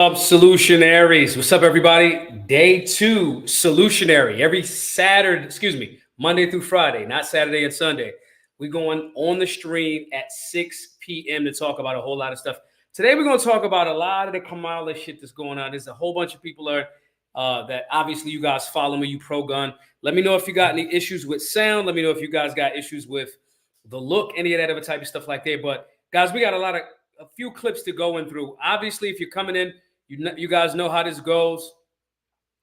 Up, solutionaries? What's up, everybody? Day two, solutionary. Every Saturday, excuse me, Monday through Friday, not Saturday and Sunday. We're going on the stream at 6 p.m. to talk about a whole lot of stuff. Today, we're going to talk about a lot of the Kamala shit that's going on. There's a whole bunch of people that obviously you guys follow me, you pro-gun. Let me know if you got any issues with sound. Let me know if you guys got issues with the look, any of that other type of stuff like that. But guys, we got a few clips to go in through. Obviously, if you're coming in, you guys know how this goes.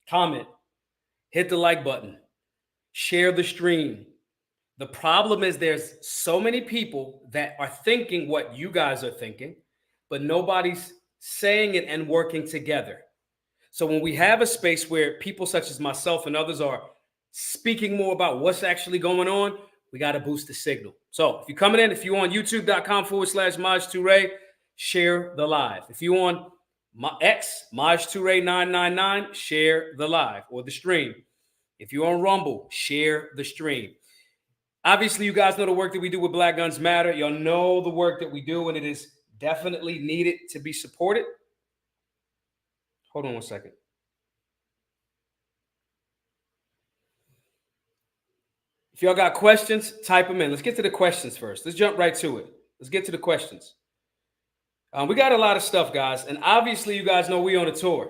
Comment, hit the like button, share the stream. The problem is there's so many people that are thinking what you guys are thinking, but nobody's saying it and working together. So when we have a space where people such as myself and others are speaking more about what's actually going on, we got to boost the signal. So if you're coming in, if you're on youtube.com/Maj Toure, share the live. If you're on my X, Maj Toure 999, share the live or the stream. If you're on Rumble, share the stream. Obviously, you guys know the work that we do with Black Guns Matter. Y'all know the work that we do, and it is definitely needed to be supported. Hold on one second. If y'all got questions, type them in. Let's get to the questions first. Let's jump right to it. Let's get to the questions. We got a lot of stuff, guys. And obviously, you guys know we on a tour.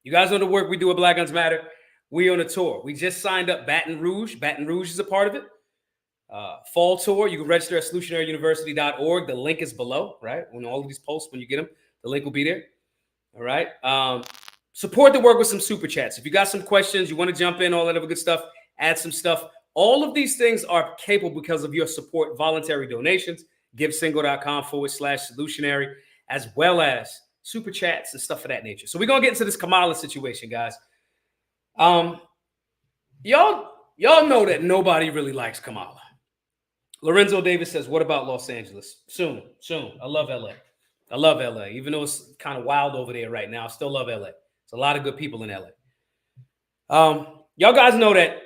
You guys know the work we do at Black Guns Matter. We on a tour. We just signed up Baton Rouge. Baton Rouge is a part of it. Fall Tour. You can register at solutionaryuniversity.org. The link is below, right? When all of these posts, when you get them, the link will be there. All right. Support the work with some super chats. If you got some questions, you want to jump in, all that other good stuff, add some stuff. All of these things are capable because of your support, voluntary donations, givesingle.com/solutionary, as well as super chats and stuff of that nature. So we're going to get into this Kamala situation, guys. Y'all know that nobody really likes Kamala. Lorenzo Davis says, what about Los Angeles? Soon. I love LA. Even though it's kind of wild over there right now, I still love LA. There's a lot of good people in LA. Y'all guys know that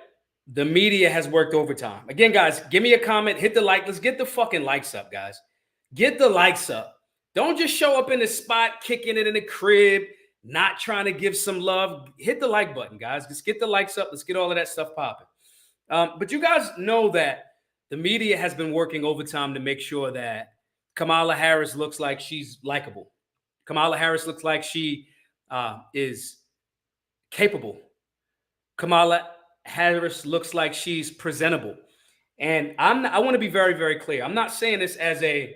the media has worked overtime. Again, guys, give me a comment, hit the like. Let's get the fucking likes up, guys. Get the likes up. Don't just show up in the spot, kicking it in the crib, not trying to give some love. Hit the like button, guys. Just get the likes up. Let's get all of that stuff popping. But you guys know that the media has been working overtime to make sure that Kamala Harris looks like she's likable. Kamala Harris looks like she is capable. Kamala Harris looks like she's presentable. And I want to be very, very clear. I'm not saying this as a,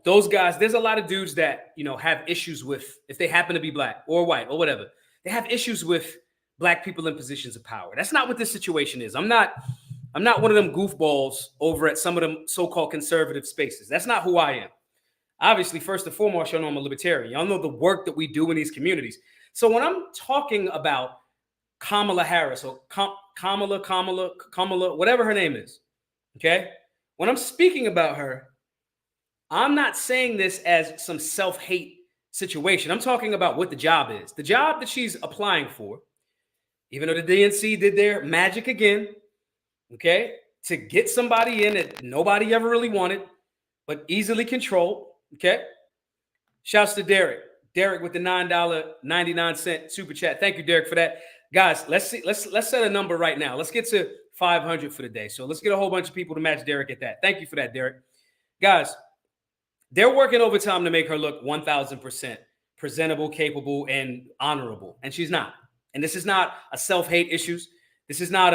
those guys, there's a lot of dudes that, have issues with, if they happen to be black or white or whatever, they have issues with black people in positions of power. That's not what this situation is. I'm not one of them goofballs over at some of them so-called conservative spaces. That's not who I am. Obviously, first and foremost, y'all know I'm a libertarian. Y'all know the work that we do in these communities. So when I'm talking about Kamala Harris or Kamala, whatever her name is, okay? When I'm speaking about her, I'm not saying this as some self-hate situation. I'm talking about what the job is. The job that she's applying for, even though the DNC did their magic again, okay, to get somebody in that nobody ever really wanted, but easily controlled, okay? Shouts to Derek. Derek with the $9.99 super chat. Thank you, Derek, for that. Guys, let's set a number right now. Let's get to 500 for the day. So let's get a whole bunch of people to match Derek at that. Thank you for that, Derek. Guys, they're working overtime to make her look 1,000% presentable, capable, and honorable. And she's not. And this is not a self-hate issues. This is not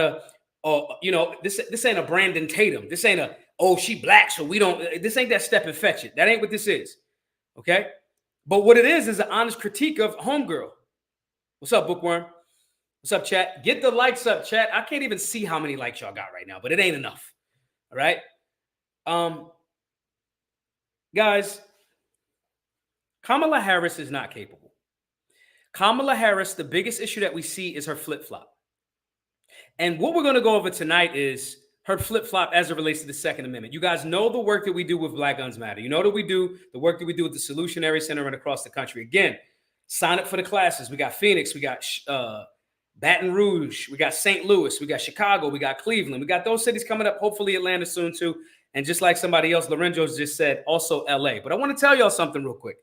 this ain't a Brandon Tatum. This ain't she black, so we don't. This ain't that step and fetch it. That ain't what this is. Okay? But what it is an honest critique of homegirl. What's up, Bookworm? What's up, chat? Get the likes up, chat. I can't even see how many likes y'all got right now, but it ain't enough. All right? Guys, Kamala Harris is not capable. Kamala Harris, the biggest issue that we see is her flip-flop. And what we're going to go over tonight is her flip-flop as it relates to the Second Amendment. You guys know the work that we do with Black Guns Matter. You know that we do the work that we do with the Solutionary Center and across the country. Again, sign up for the classes. We got Phoenix. We got Baton Rouge. We got St. Louis. We got Chicago. We got Cleveland. We got those cities coming up. Hopefully Atlanta soon too. And just like somebody else, Lorenzo just said, also LA. But I want to tell y'all something real quick.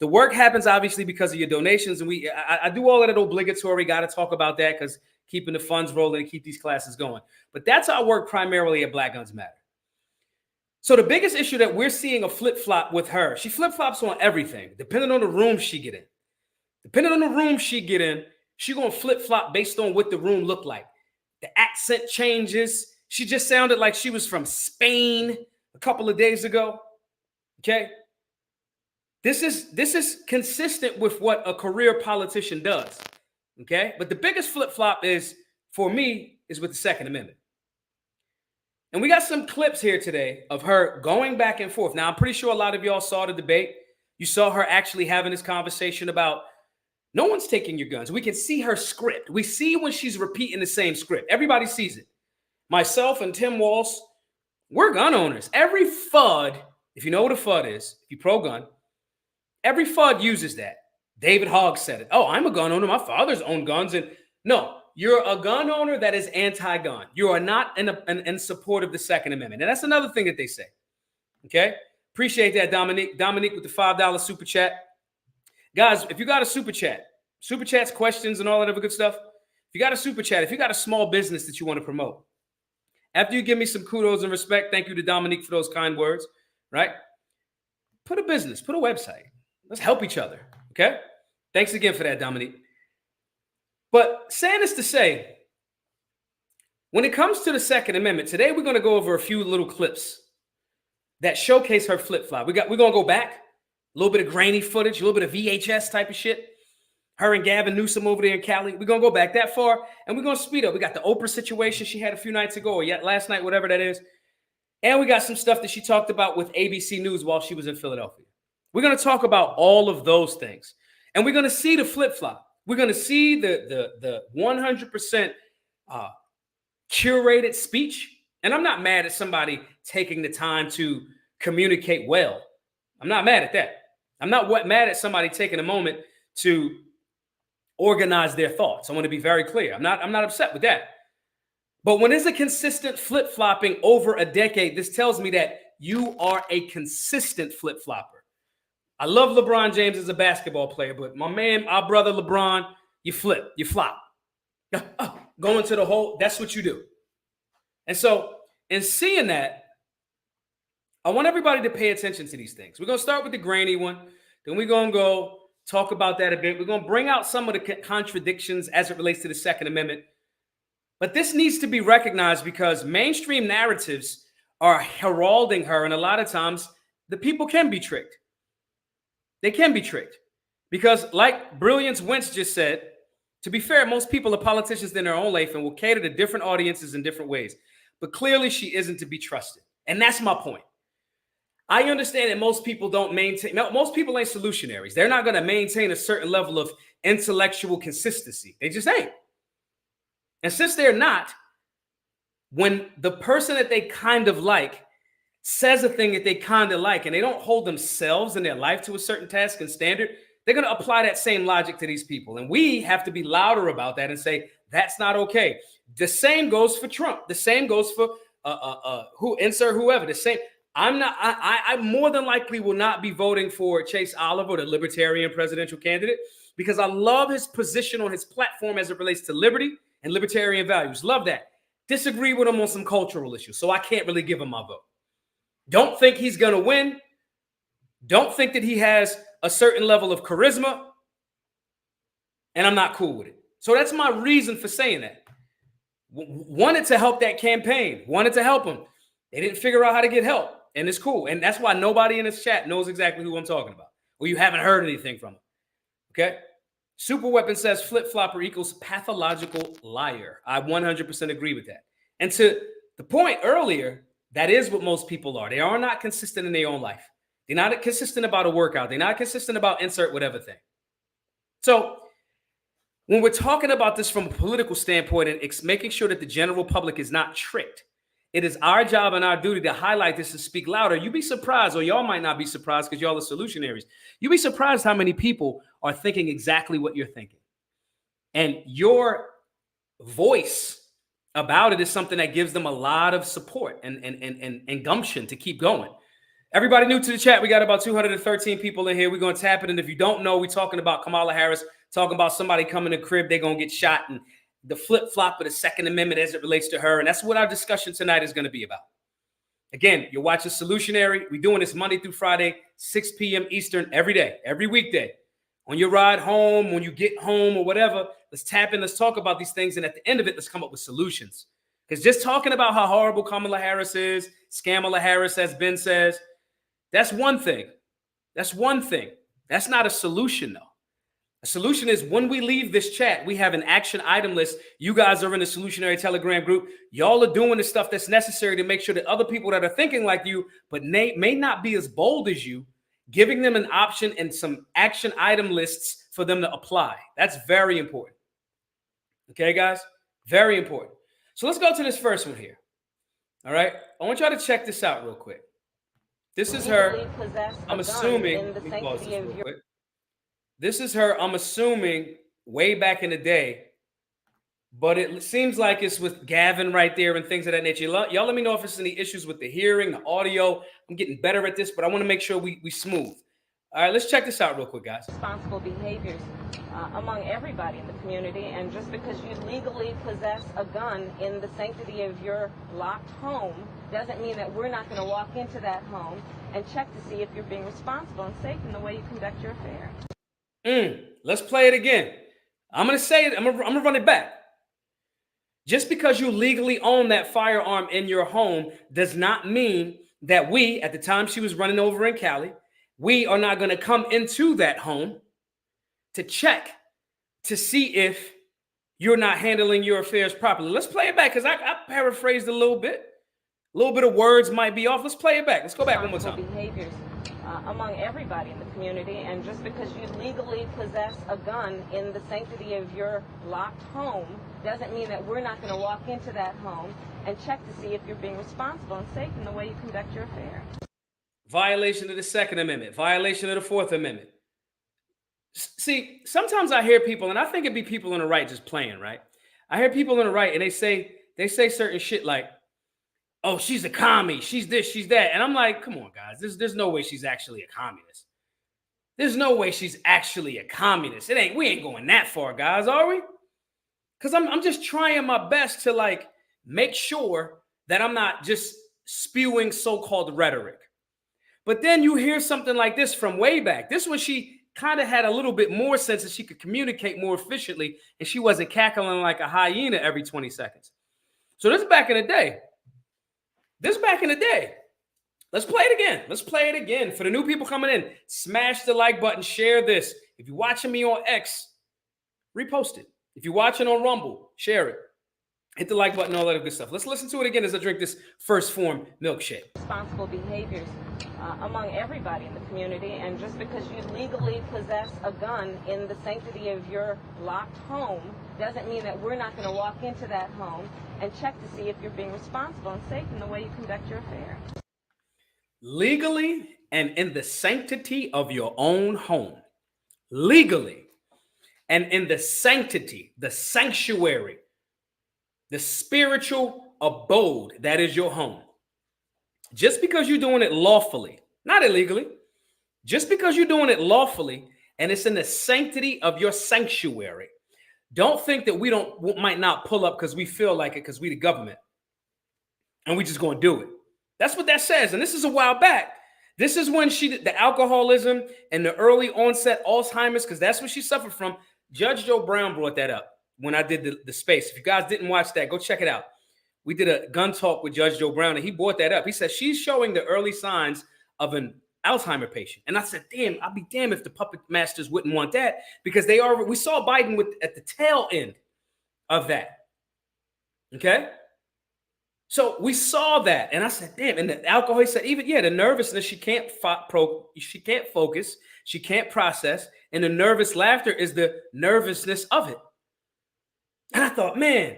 The work happens obviously because of your donations, and I do all of that obligatory. Got to talk about that because keeping the funds rolling and keep these classes going. But that's our work primarily at Black Guns Matter. So the biggest issue that we're seeing a flip-flop with her, she flip-flops on everything, depending on the room she get in. Depending on the room she get in, she gonna flip-flop based on what the room looked like. The accent changes. She just sounded like she was from Spain a couple of days ago. Okay. This is consistent with what a career politician does. Okay. But the biggest flip-flop is, for me, is with the Second Amendment. And we got some clips here today of her going back and forth. Now, I'm pretty sure a lot of y'all saw the debate. You saw her actually having this conversation about no one's taking your guns. We can see her script. We see when she's repeating the same script. Everybody sees it. Myself and Tim Walsh, we're gun owners. Every FUD, if you know what a FUD is, if you pro-gun, every FUD uses that. David Hogg said it. Oh, I'm a gun owner. My father's owned guns. And no, you're a gun owner that is anti-gun. You are not in support of the Second Amendment. And that's another thing that they say. Okay? Appreciate that, Dominique. Dominique with the $5 super chat. Guys, if you got a super chats, questions, and all that other good stuff, if you got a super chat, if you got a small business that you want to promote, after you give me some kudos and respect, thank you to Dominique for those kind words, right? Put a business, put a website. Let's help each other, okay? Thanks again for that, Dominique. But saying this to say, when it comes to the Second Amendment, today we're going to go over a few little clips that showcase her flip-flop. We're going to go back, a little bit of grainy footage, a little bit of VHS type of shit. Her and Gavin Newsom over there in Cali. We're going to go back that far, and we're going to speed up. We got the Oprah situation she had a few nights ago, or yet last night, whatever that is. And we got some stuff that she talked about with ABC News while she was in Philadelphia. We're going to talk about all of those things. And we're going to see the flip-flop. We're going to see the 100% curated speech. And I'm not mad at somebody taking the time to communicate well. I'm not mad at that. I'm not mad at somebody taking a moment to organize their thoughts. I want to be very clear. I'm not upset with that. But when it's a consistent flip-flopping over a decade, this tells me that you are a consistent flip-flopper. I love LeBron James as a basketball player, but my man, our brother LeBron, you flip, you flop. Go into the hole, that's what you do. And so in seeing that, I want everybody to pay attention to these things. We're going to start with the grainy one. Then we're going to go talk about that a bit. We're going to bring out some of the contradictions as it relates to the Second Amendment. But this needs to be recognized because mainstream narratives are heralding her. And a lot of times the people can be tricked. They can be tricked. Because like Brilliance Wentz just said, to be fair, most people are politicians in their own life and will cater to different audiences in different ways. But clearly she isn't to be trusted. And that's my point. I understand that most people don't maintain, most people ain't solutionaries. They're not going to maintain a certain level of intellectual consistency. They just ain't. And since they're not, when the person that they kind of like says a thing that they kind of like and they don't hold themselves in their life to a certain task and standard, they're going to apply that same logic to these people. And we have to be louder about that and say, that's not okay. The same goes for Trump. The same goes for whoever. The same. I more than likely will not be voting for Chase Oliver, the libertarian presidential candidate, because I love his position on his platform as it relates to liberty and libertarian values. Love that. Disagree with him on some cultural issues, so I can't really give him my vote. Don't think he's going to win. Don't think that he has a certain level of charisma, and I'm not cool with it. So that's my reason for saying that. Wanted to help that campaign. Wanted to help him. They didn't figure out how to get help. And it's cool. And that's why nobody in this chat knows exactly who I'm talking about. Or you haven't heard anything from him. Okay? Super Weapon says flip-flopper equals pathological liar. I 100% agree with that. And to the point earlier, that is what most people are. They are not consistent in their own life. They're not consistent about a workout. They're not consistent about insert whatever thing. So when we're talking about this from a political standpoint and it's making sure that the general public is not tricked, it is our job and our duty to highlight this and speak louder. You'd be surprised, or y'all might not be surprised because y'all are solutionaries. You'd be surprised how many people are thinking exactly what you're thinking. And your voice about it is something that gives them a lot of support and gumption to keep going. Everybody new to the chat, we got about 213 people in here. We're going to tap it. And if you don't know, we're talking about Kamala Harris, talking about somebody coming to the crib, they're going to get shot, and the flip-flop of the Second Amendment as it relates to her. And that's what our discussion tonight is going to be about. Again, you're watching Solutionary. We're doing this Monday through Friday, 6 p.m. Eastern, every day, every weekday. On your ride home, when you get home or whatever, let's tap in, let's talk about these things. And at the end of it, let's come up with solutions. Because just talking about how horrible Kamala Harris is, Scamala Harris, as Ben says, that's one thing. That's one thing. That's not a solution, though. A solution is when we leave this chat, we have an action item list. You guys are in the Solutionary Telegram group. Y'all are doing the stuff that's necessary to make sure that other people that are thinking like you, but may not be as bold as you, giving them an option and some action item lists for them to apply. That's very important. Okay, guys? Very important. So let's go to this first one here. All right? I want y'all to check this out real quick. This is her. I'm assuming. Let me pause this real quick. This is her, I'm assuming, way back in the day. But it seems like it's with Gavin right there and things of that nature. Y'all let me know if there's any issues with the hearing, the audio. I'm getting better at this, but I want to make sure we smooth. All right, let's check this out real quick, guys. Responsible behaviors among everybody in the community, and just because you legally possess a gun in the sanctity of your locked home doesn't mean that we're not going to walk into that home and check to see if you're being responsible and safe in the way you conduct your affairs. Let's play it again. I'm going to say it. I'm going to run it back. Just because you legally own that firearm in your home does not mean that we, at the time she was running over in Cali, we are not going to come into that home to check to see if you're not handling your affairs properly. Let's play it back because I paraphrased a little bit. A little bit of words might be off. Let's play it back. Let's go back one more time. Behaviors among everybody in the community, and just because you legally possess a gun in the sanctity of your locked home doesn't mean that we're not going to walk into that home and check to see if you're being responsible and safe in the way you conduct your affairs. Violation of the Second Amendment, violation of the Fourth Amendment. See, sometimes I hear people, and I think it'd be people on the right just playing, right? I hear people on the right, and they say certain shit like, oh, she's a commie, she's this, she's that. And I'm like, come on, guys, there's no way she's actually a communist. There's no way she's actually a communist. We ain't going that far, guys, are we? Because I'm just trying my best to like make sure that I'm not just spewing so-called rhetoric. But then you hear something like this from way back. This one, she kind of had a little bit more sense that she could communicate more efficiently, and she wasn't cackling like a hyena every 20 seconds. So this is back in the day. Let's play it again. Let's play it again. For the new people coming in, smash the like button, share this. If you're watching me on X, repost it. If you're watching on Rumble, share it. Hit the like button, all that good stuff. Let's listen to it again as I drink this First Form milkshake. Responsible behaviors among everybody in the community, and just because you legally possess a gun in the sanctity of your locked home doesn't mean that we're not going to walk into that home and check to see if you're being responsible and safe in the way you conduct your affairs. Legally and in the sanctity of your own home. Legally and in the sanctity, the sanctuary, the spiritual abode that is your home. Just because you're doing it lawfully, not illegally, just because you're doing it lawfully and it's in the sanctity of your sanctuary, don't think that we might not pull up because we feel like it because we the government and we just going to do it. That's what that says. And this is a while back. This is when the alcoholism and the early onset Alzheimer's, because that's what she suffered from. Judge Joe Brown brought that up when I did the space. If you guys didn't watch that, go check it out. We did a gun talk with Judge Joe Brown, and he brought that up. He said she's showing the early signs of an Alzheimer patient. And I said, damn, I'd be damned if the puppet masters wouldn't want that, because we saw Biden at the tail end of that. Okay? So we saw that, and I said, damn. And the alcohol, he said, the nervousness, she can't focus, she can't process, and the nervous laughter is the nervousness of it. And I thought, man,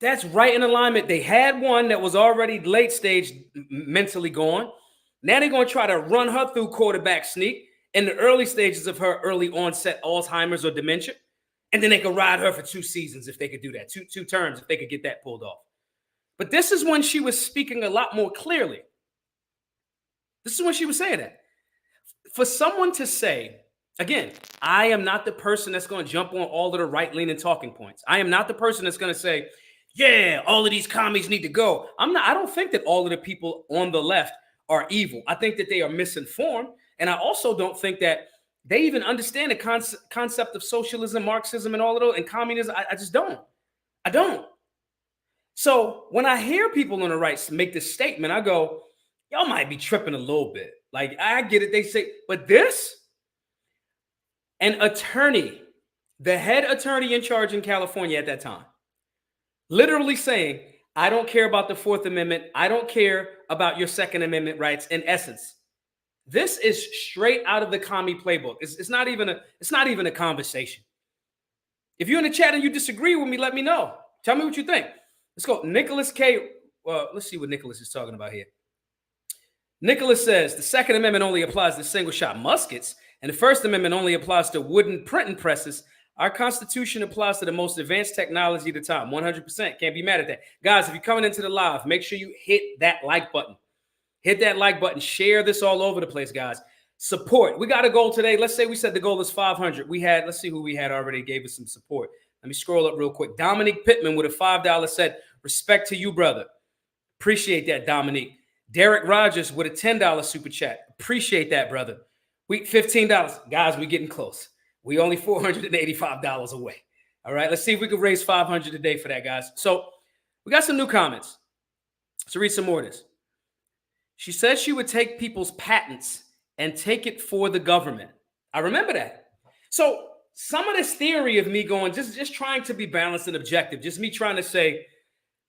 that's right in alignment. They had one that was already late stage mentally gone. Now they're going to try to run her through quarterback sneak in the early stages of her early onset Alzheimer's or dementia. And then they could ride her for 2 seasons if they could do that, two terms if they could get that pulled off. But this is when she was speaking a lot more clearly. This is when she was saying that. For someone to say, again, I am not the person that's going to jump on all of the right-leaning talking points. I am not the person that's going to say, yeah, all of these commies need to go. I don't think that all of the people on the left are evil. I think that they are misinformed. And I also don't think that they even understand the concept of socialism, Marxism, and all of those, and communism. I just don't. I don't. So when I hear people on the right make this statement, I go, y'all might be tripping a little bit. Like, I get it. They say, but this, an attorney, the head attorney in charge in California at that time, literally saying, I don't care about the Fourth Amendment. I don't care about your Second Amendment rights. In essence, this is straight out of the commie playbook. It's not even a conversation. If you're in the chat and you disagree with me, let me know. Tell me what you think. Let's go. Nicholas K. Well, let's see what Nicholas is talking about here. Nicholas says the Second Amendment only applies to single-shot muskets, and the First Amendment only applies to wooden printing presses. Our Constitution applies to the most advanced technology at the time. 100%. Can't be mad at that. Guys, if you're coming into the live, make sure you hit that like button. Hit that like button. Share this all over the place, guys. Support. We got a goal today. Let's say we said the goal is 500. Let's see who we had already gave us some support. Let me scroll up real quick. Dominique Pittman with a $5 said, respect to you, brother. Appreciate that, Dominique. Derek Rogers with a $10 super chat. Appreciate that, brother. We $15. Guys, we're getting close. We only $485 away. All right, let's see if we can raise 500 today for that, guys. So we got some new comments. Let's read some more of this. She says she would take people's patents and take it for the government. I remember that. So some of this theory of me going, just trying to be balanced and objective, just me trying to say,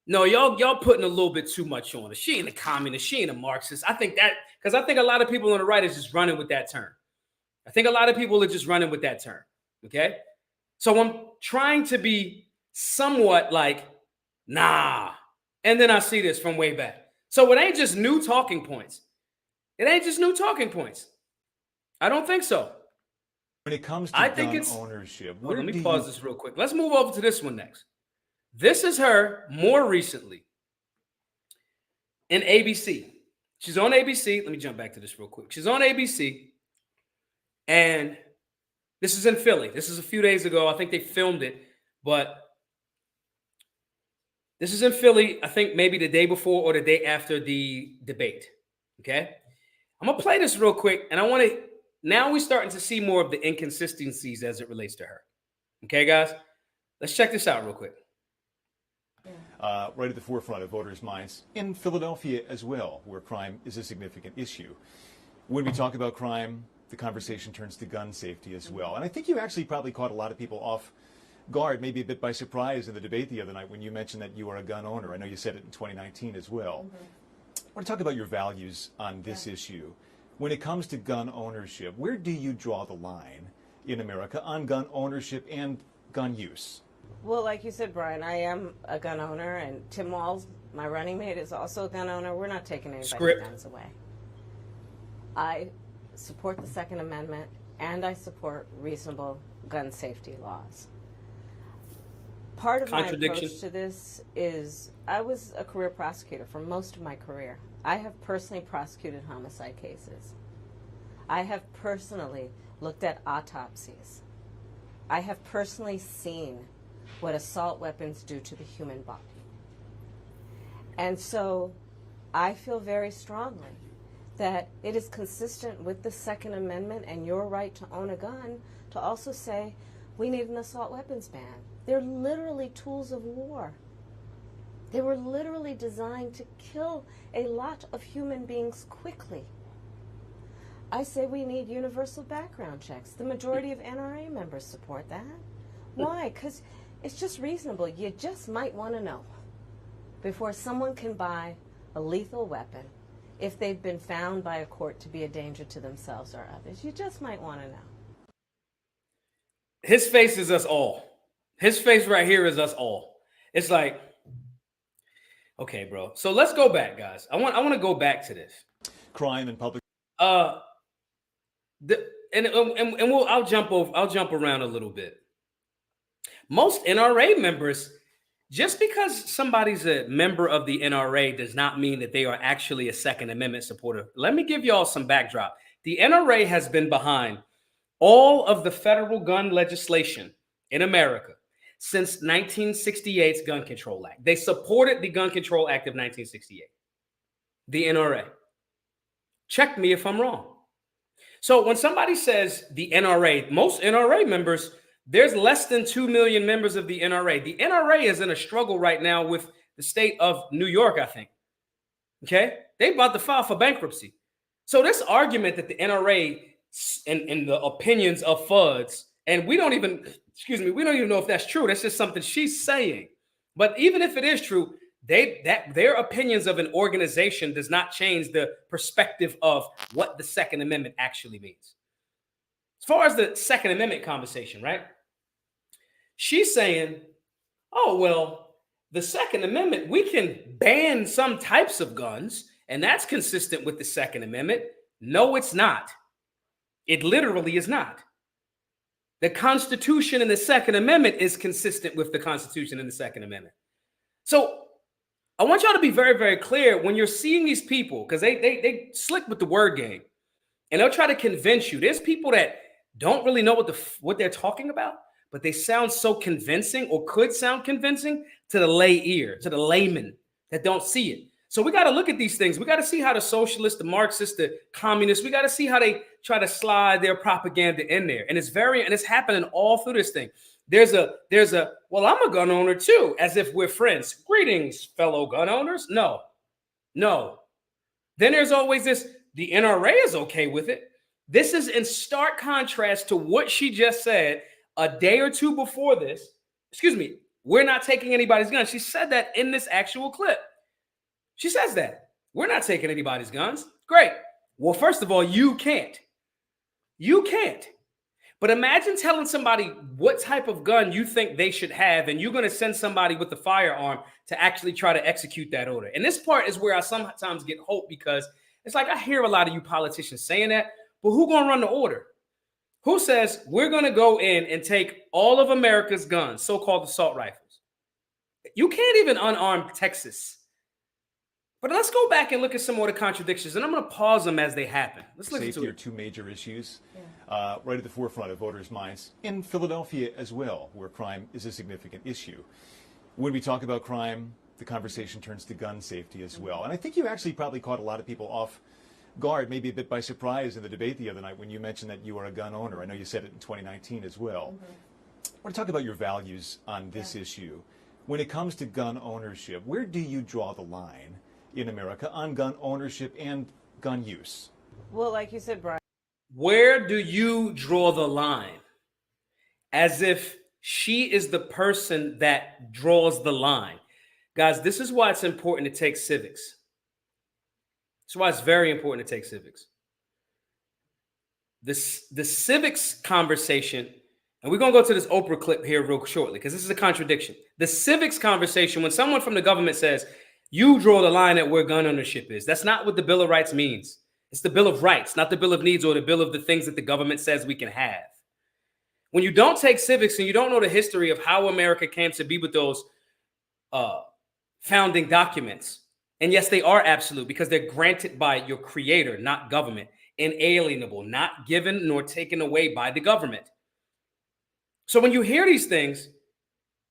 no, y'all putting a little bit too much on her. She ain't a communist. She ain't a Marxist. I think a lot of people on the right is just running with that term. I think a lot of people are just running with that term. Okay. So I'm trying to be somewhat like, nah. And then I see this from way back. So it ain't just new talking points. It ain't just new talking points. I don't think so. When it comes to gun ownership, let me pause this real quick. Let's move over to this one next. This is her more recently in ABC. She's on ABC. Let me jump back to this real quick. She's on ABC, and this is in Philly. This is a few days ago. I think they filmed it, but this is in Philly, I think maybe the day before or the day after the debate, okay? I'm going to play this real quick, and now we're starting to see more of the inconsistencies as it relates to her. Okay, guys? Let's check this out real quick. Right at the forefront of voters' minds in Philadelphia as well, where crime is a significant issue. When we talk about crime, the conversation turns to gun safety as well. And I think you actually probably caught a lot of people off guard, maybe a bit by surprise in the debate the other night when you mentioned that you are a gun owner. I know you said it in 2019 as well. I want to talk about your values on this issue. When it comes to gun ownership, where do you draw the line in America on gun ownership and gun use? Well, like you said, Brian, I am a gun owner, and Tim Walz, my running mate, is also a gun owner. We're not taking anybody's guns away. I support the Second Amendment, and I support reasonable gun safety laws. Part of my approach to this is I was a career prosecutor for most of my career. I have personally prosecuted homicide cases. I have personally looked at autopsies. I have personally seen what assault weapons do to the human body. And so I feel very strongly that it is consistent with the Second Amendment and your right to own a gun to also say we need an assault weapons ban. They're literally tools of war. They were literally designed to kill a lot of human beings quickly. I say we need universal background checks. The majority of NRA members support that. Why? Because it's just reasonable. You just might want to know before someone can buy a lethal weapon if they've been found by a court to be a danger to themselves or others. You just might want to know. His face is us all. His face right here is us all. It's like, okay, bro. So let's go back, guys. I want to go back to this. Crime in public. I'll jump around a little bit. Most NRA members Just because somebody's a member of the NRA does not mean that they are actually a Second Amendment supporter. Let me give you all some backdrop. The NRA has been behind all of the federal gun legislation in America since 1968's Gun Control Act. They supported the Gun Control Act of 1968, the NRA. Check me if I'm wrong. So when somebody says the NRA, most NRA members, there's less than 2 million members of the NRA. The NRA is in a struggle right now with the state of New York, I think. Okay? They're about to file for bankruptcy. So this argument that the NRA and the opinions of FUDs, and we don't even know if that's true. That's just something she's saying. But even if it is true, their opinions of an organization does not change the perspective of what the Second Amendment actually means. As far as the Second Amendment conversation, right? She's saying, oh, well, the Second Amendment, we can ban some types of guns, and that's consistent with the Second Amendment. No, it's not. It literally is not. The Constitution and the Second Amendment is consistent with the Constitution and the Second Amendment. So I want y'all to be very, very clear when you're seeing these people, because they slick with the word game, and they'll try to convince you. There's people that don't really know what they're talking about, but they sound so convincing, or could sound convincing to the lay ear, to the layman that don't see it. So we got to look at these things. We got to see how the socialists, the Marxists, the communists, we got to see how they try to slide their propaganda in there. And it's happening all through this thing. There's a, well, I'm a gun owner too, as if we're friends. Greetings, fellow gun owners. No. Then there's always this, the NRA is okay with it. This is in stark contrast to what she just said a day or two before this. Excuse me, we're not taking anybody's guns. She said that in this actual clip. She says that. We're not taking anybody's guns. Great. Well, first of all, you can't. You can't. But imagine telling somebody what type of gun you think they should have, and you're going to send somebody with a firearm to actually try to execute that order. And this part is where I sometimes get hope, because it's like I hear a lot of you politicians saying that, but who going to run the order? Who says we're going to go in and take all of America's guns, so-called assault rifles? You can't even unarm Texas. But let's go back and look at some more of the contradictions, and I'm going to pause them as they happen. Let's listen to it. Safety are two major issues right at the forefront of voters' minds. In Philadelphia as well, where crime is a significant issue. When we talk about crime, the conversation turns to gun safety as well. And I think you actually probably caught a lot of people off guard, maybe a bit by surprise in the debate the other night when you mentioned that you are a gun owner. I know you said it in 2019 as well. I want to talk about your values on this issue. When it comes to gun ownership, where do you draw the line in America on gun ownership and gun use? Well, like you said, Brian. Where do you draw the line? As if she is the person that draws the line. Guys, this is why it's important to take civics. That's why it's very important to take civics. The civics conversation, and we're going to go to this Oprah clip here real shortly, because this is a contradiction. The civics conversation, when someone from the government says, you draw the line at where gun ownership is, that's not what the Bill of Rights means. It's the Bill of Rights, not the Bill of Needs or the Bill of the things that the government says we can have. When you don't take civics and you don't know the history of how America came to be with those founding documents, and yes, they are absolute because they're granted by your creator, not government, inalienable, not given nor taken away by the government. So when you hear these things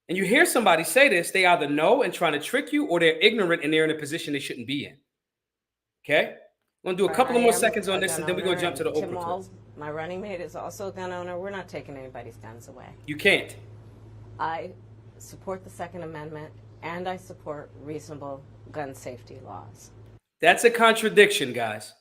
and you hear somebody say this, they either know and trying to trick you, or they're ignorant and they're in a position they shouldn't be in. Okay? I'm going to do a couple of more seconds on this, and then we're going to jump to the Oprah clip. My running mate is also a gun owner. We're not taking anybody's guns away. You can't. I support the Second Amendment, and I support reasonable gun safety laws. That's a contradiction, guys.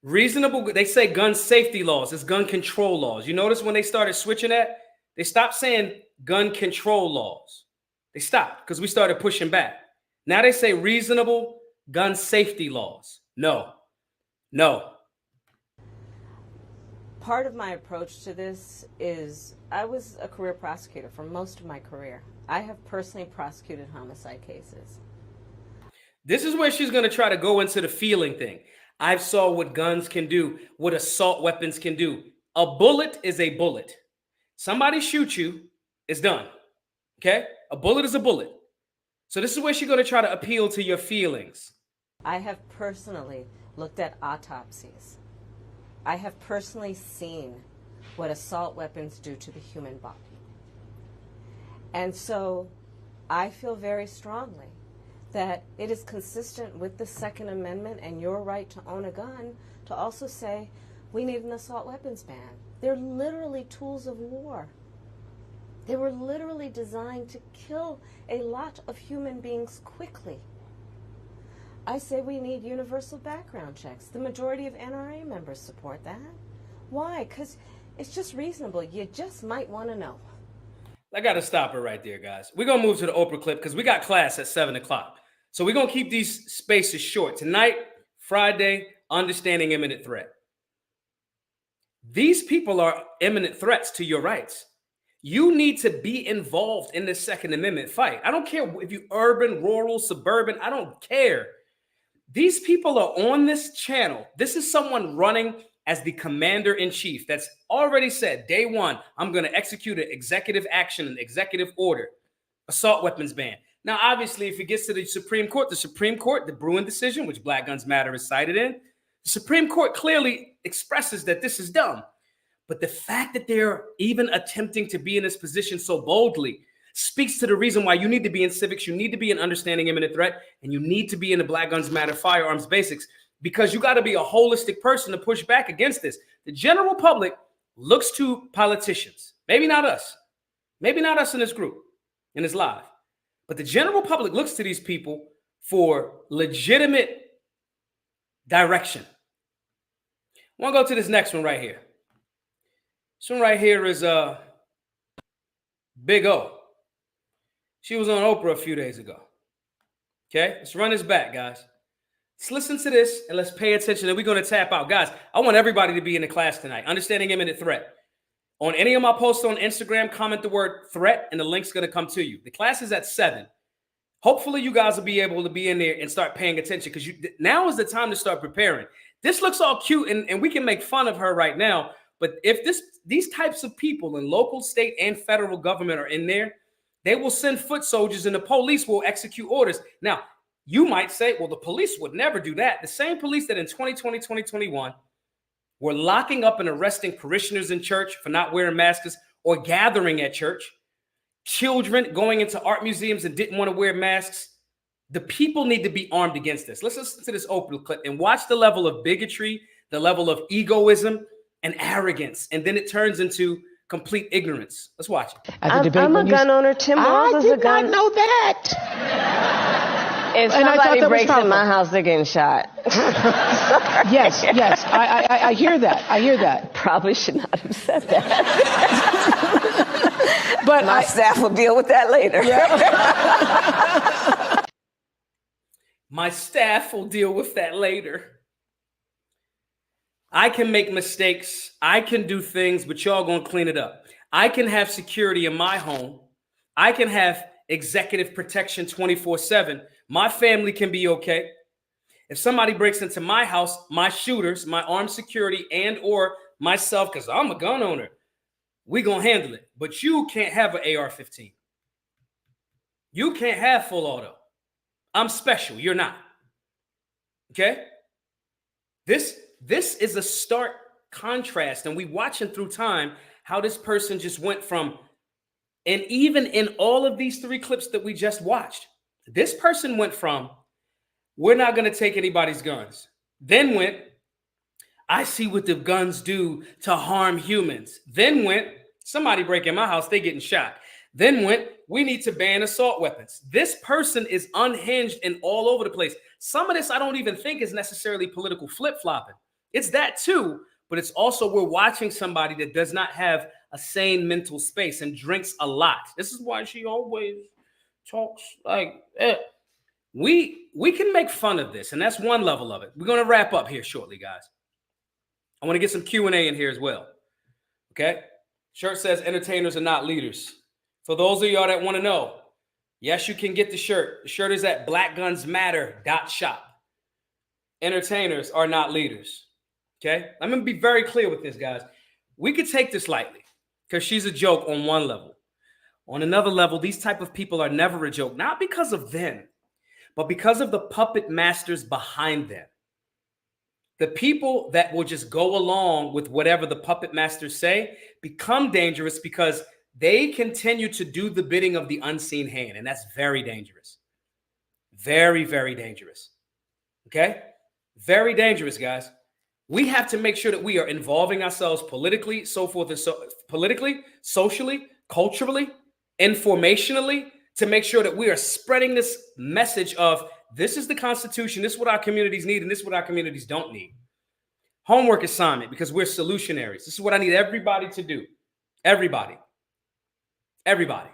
Reasonable, they say gun safety laws. It's gun control laws. You notice when they started switching that, they stopped saying gun control laws. They stopped because we started pushing back. Now they say reasonable gun safety laws. No. Part of my approach to this is I was a career prosecutor for most of my career. I have personally prosecuted homicide cases. This is where she's going to try to go into the feeling thing. I've saw what guns can do, what assault weapons can do. A bullet is a bullet. Somebody shoots you, it's done. Okay? A bullet is a bullet. So this is where she's going to try to appeal to your feelings. I have personally looked at autopsies. I have personally seen what assault weapons do to the human body. And so I feel very strongly that it is consistent with the Second Amendment and your right to own a gun to also say we need an assault weapons ban. They're literally tools of war. They were literally designed to kill a lot of human beings quickly. I say we need universal background checks. The majority of NRA members support that. Why? Because it's just reasonable. You just might want to know. I got to stop it right there, guys. We're going to move to the Oprah clip because we got class at 7 o'clock. So we're going to keep these spaces short. Tonight, Friday, Understanding Imminent Threat. These people are imminent threats to your rights. You need to be involved in the Second Amendment fight. I don't care if you're urban, rural, suburban. I don't care. These people are on this channel. This is someone running as the commander-in-chief that's already said, day one, I'm going to execute an executive action, an executive order, assault weapons ban. Now, obviously, if it gets to the Supreme Court, the Bruin decision, which Black Guns Matter is cited in, the Supreme Court clearly expresses that this is dumb. But the fact that they're even attempting to be in this position so boldly speaks to the reason why you need to be in civics, you need to be in Understanding Imminent Threat, and you need to be in the Black Guns Matter firearms basics, because you got to be a holistic person to push back against this. The general public looks to politicians, maybe not us in this group, in this live, but the general public looks to these people for legitimate direction. I want to go to this next one right here. This one right here is Big O. She was on Oprah a few days ago. Okay, let's run this back, guys. Let's listen to this and let's pay attention, and we're going to tap out. Guys, I want everybody to be in the class tonight. Understanding Imminent Threat. On any of my posts on Instagram, comment the word threat, and the link's going to come to you. The class is at 7. Hopefully, you guys will be able to be in there and start paying attention, because now is the time to start preparing. This looks all cute, and we can make fun of her right now, but if these types of people in local, state, and federal government are in there, they will send foot soldiers and the police will execute orders. Now, you might say, well, the police would never do that. The same police that in 2020, 2021 were locking up and arresting parishioners in church for not wearing masks or gathering at church, children going into art museums and didn't want to wear masks. The people need to be armed against this. Let's listen to this Oprah clip and watch the level of bigotry, the level of egoism and arrogance. And then it turns into complete ignorance. Let's watch it. I'm a gun owner. Tim Walz is a gun. I did not know that. If somebody breaks in my house, they're getting shot. Yes. I hear that. I hear that. Probably should not have said that. But my staff will deal with that later. Yeah. My staff will deal with that later. I can make mistakes. I can do things, but y'all gonna clean it up. I can have security in my home. I can have executive protection 24/7. My family can be okay. If somebody breaks into my house, my shooters, my armed security, and or myself, because I'm a gun owner, we gonna handle it. But you can't have an AR-15. You can't have full auto. I'm special. You're not. Okay? This is a stark contrast, and we watching through time how this person just went from, and even in all of these 3 clips that we just watched, this person went from, we're not going to take anybody's guns, then went, I see what the guns do to harm humans, then went, somebody break in my house, they getting shot, then went, we need to ban assault weapons. This person is unhinged and all over the place. Some of this I don't even think is necessarily political flip-flopping. It's that too, but it's also we're watching somebody that does not have a sane mental space and drinks a lot. This is why she always talks like that. We can make fun of this, and that's one level of it. We're going to wrap up here shortly, guys. I want to get some Q&A in here as well. Okay? Shirt says entertainers are not leaders. For those of y'all that want to know, yes, you can get the shirt. The shirt is at blackgunsmatter.shop. Entertainers are not leaders. Okay? I'm going to be very clear with this, guys. We could take this lightly because she's a joke on one level. On another level, these type of people are never a joke, not because of them, but because of the puppet masters behind them. The people that will just go along with whatever the puppet masters say become dangerous because they continue to do the bidding of the unseen hand. And that's very dangerous. Very, very dangerous. Okay? Very dangerous, guys. We have to make sure that we are involving ourselves politically, so forth and so politically, socially, culturally, informationally, to make sure that we are spreading this message of this is the Constitution, this is what our communities need, and this is what our communities don't need. Homework assignment, because we're solutionaries. This is what I need everybody to do. Everybody. Everybody.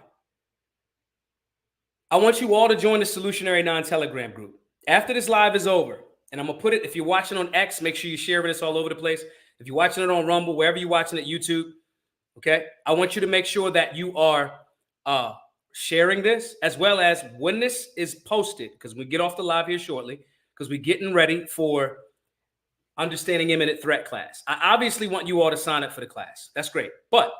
I want you all to join the Solutionary 9 Telegram group. After this live is over, and I'm going to put it, if you're watching on X, make sure you're sharing this all over the place. If you're watching it on Rumble, wherever you're watching it, YouTube, okay? I want you to make sure that you are sharing this, as well as when this is posted, because we get off the live here shortly, because we're getting ready for Understanding Imminent Threat class. I obviously want you all to sign up for the class. That's great. But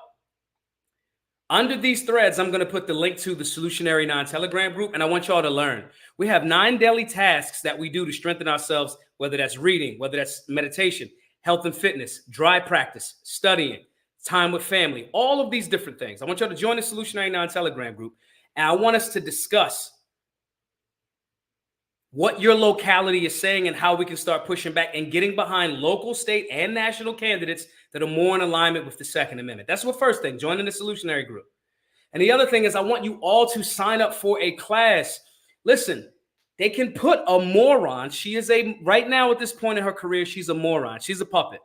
under these threads, I'm going to put the link to the Solutionary 9 Telegram group, and I want y'all to learn. We have 9 daily tasks that we do to strengthen ourselves, whether that's reading, whether that's meditation, health and fitness, dry practice, studying, time with family, all of these different things. I want y'all to join the Solutionary 9 Telegram group, and I want us to discuss what your locality is saying and how we can start pushing back and getting behind local, state, and national candidates that are more in alignment with the Second Amendment. That's the first thing, joining the Solutionary group. And the other thing is I want you all to sign up for a class. Listen, they can put a moron. She is right now at this point in her career, she's a moron. She's a puppet.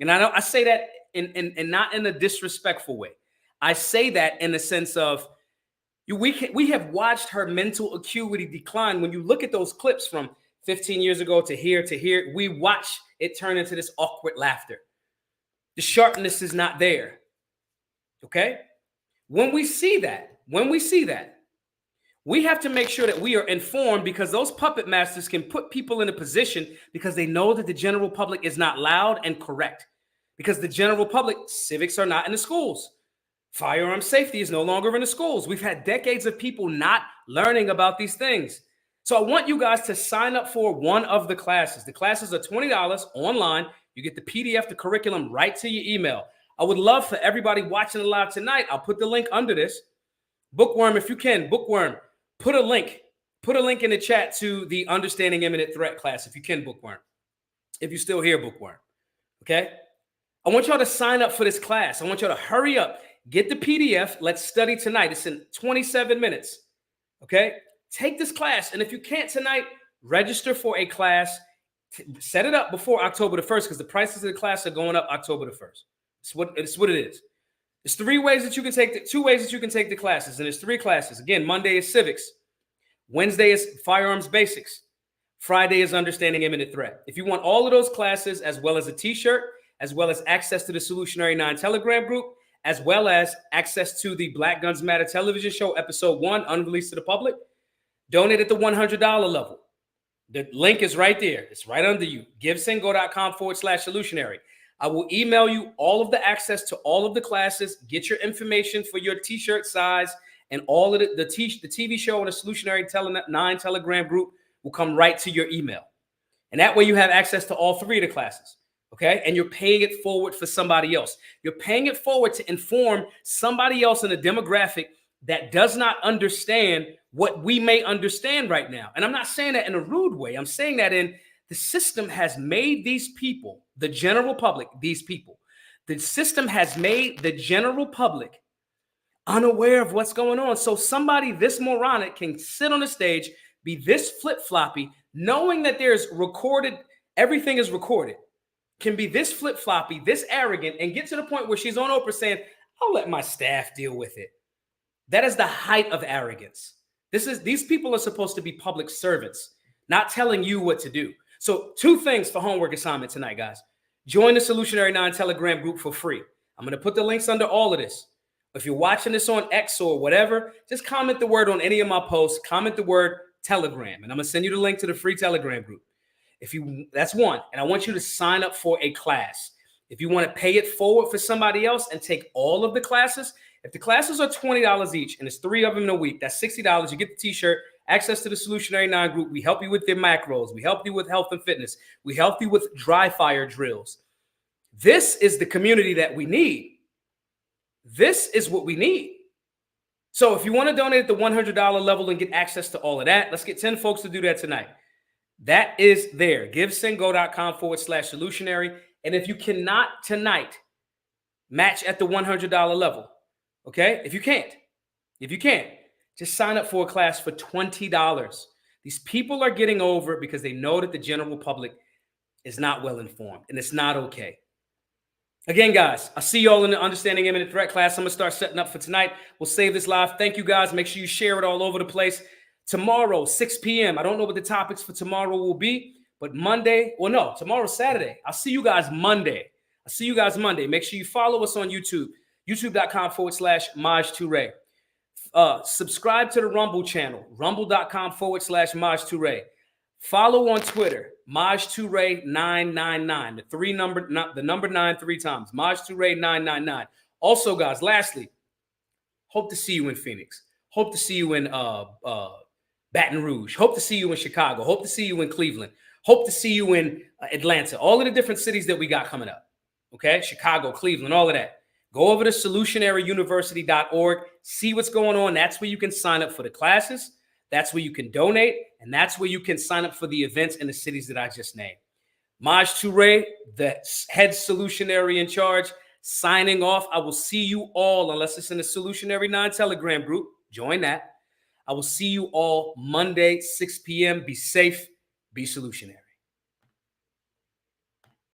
And I say that in not in a disrespectful way. I say that in the sense of, we have watched her mental acuity decline. When you look at those clips from 15 years ago to here, we watch it turn into this awkward laughter. The sharpness is not there. Okay? When we see that, we have to make sure that we are informed, because those puppet masters can put people in a position because they know that the general public is not loud and correct. Because the general public, civics are not in the schools. Firearm safety is no longer in the schools. We've had decades of people not learning about these things. So I want you guys to sign up for one of the classes. The classes are $20 online. You get the PDF, the curriculum right to your email. I would love for everybody watching it live tonight. I'll put the link under this. Bookworm, if you can, Bookworm, put a link in the chat to the Understanding Imminent Threat class, if you can, Bookworm. If you're still here, Bookworm. Okay? I want y'all to sign up for this class. I want y'all to hurry up. Get the PDF. Let's study tonight. It's in 27 minutes. Okay? Take this class. And if you can't tonight, register for a class. Set it up before October the 1st, because the prices of the class are going up October the 1st. It's what it is. There's 2 ways that you can take the classes. And there's 3 classes. Again, Monday is civics. Wednesday is firearms basics. Friday is understanding imminent threat. If you want all of those classes, as well as a t-shirt, as well as access to the Solutionary 9 Telegram group, as well as access to the Black Guns Matter television show, episode 1, unreleased to the public, donate at the $100 level. The link is right there. It's right under you. GiveSendGo.com/solutionary. I will email you all of the access to all of the classes. Get your information for your t-shirt size, and all of the TV show and the Solutionary 9 Telegram group will come right to your email. And that way you have access to all 3 of the classes. Okay. And you're paying it forward for somebody else. You're paying it forward to inform somebody else in a demographic that does not understand what we may understand right now. And I'm not saying that in a rude way. I'm saying that in the system has made these people, the general public, the system has made the general public unaware of what's going on. So somebody this moronic can sit on the stage, be this flip-floppy, knowing that there's recorded, everything is recorded, can be this flip-floppy, this arrogant, and get to the point where she's on Oprah saying, I'll let my staff deal with it. That is the height of arrogance. These people are supposed to be public servants, not telling you what to do. So 2 things for homework assignment tonight, guys. Join the Solutionary 9 Telegram group for free. I'm going to put the links under all of this. If you're watching this on X or whatever, just comment the word on any of my posts, comment the word Telegram, and I'm going to send you the link to the free Telegram group. That's one. And I want you to sign up for a class. If you want to pay it forward for somebody else and take all of the classes, If the classes are $20 each and it's 3 of them in a week, that's $60. You get the t-shirt, access to the Solutionary 9 group. We help you with your macros. We help you with health and fitness. We help you with dry fire drills. This is the community that we need. This is what we need. So if you want to donate at the $100 level and get access to all of that, let's get 10 folks to do that tonight. That is there. GiveSendGo.com/solutionary. And if you cannot tonight match at the $100 level, okay? If you can't, just sign up for a class for $20. These people are getting over it because they know that the general public is not well informed, and it's not okay. Again, guys, I'll see you all in the Understanding Imminent Threat class. I'm going to start setting up for tonight. We'll save this live. Thank you, guys. Make sure you share it all over the place. Tomorrow, 6 p.m. I don't know what the topics for tomorrow will be, but Monday, well, no, tomorrow's Saturday. I'll see you guys Monday. Make sure you follow us on YouTube, youtube.com/Maj Toure. Subscribe to the Rumble channel, rumble.com/Maj Toure. Follow on Twitter, Maj Toure 999. The number 9 3 times. Maj Toure 999. Also, guys, lastly, hope to see you in Phoenix. Hope to see you in Baton Rouge. Hope to see you in Chicago. Hope to see you in Cleveland. Hope to see you in Atlanta. All of the different cities that we got coming up. Okay? Chicago, Cleveland, all of that. Go over to solutionaryuniversity.org. See what's going on. That's where you can sign up for the classes. That's where you can donate. And that's where you can sign up for the events in the cities that I just named. Maj Toure, the head solutionary in charge, signing off. I will see you all, unless it's in the Solutionary 9 Telegram group. Join that. I will see you all Monday, 6 p.m. Be safe. Be solutionary.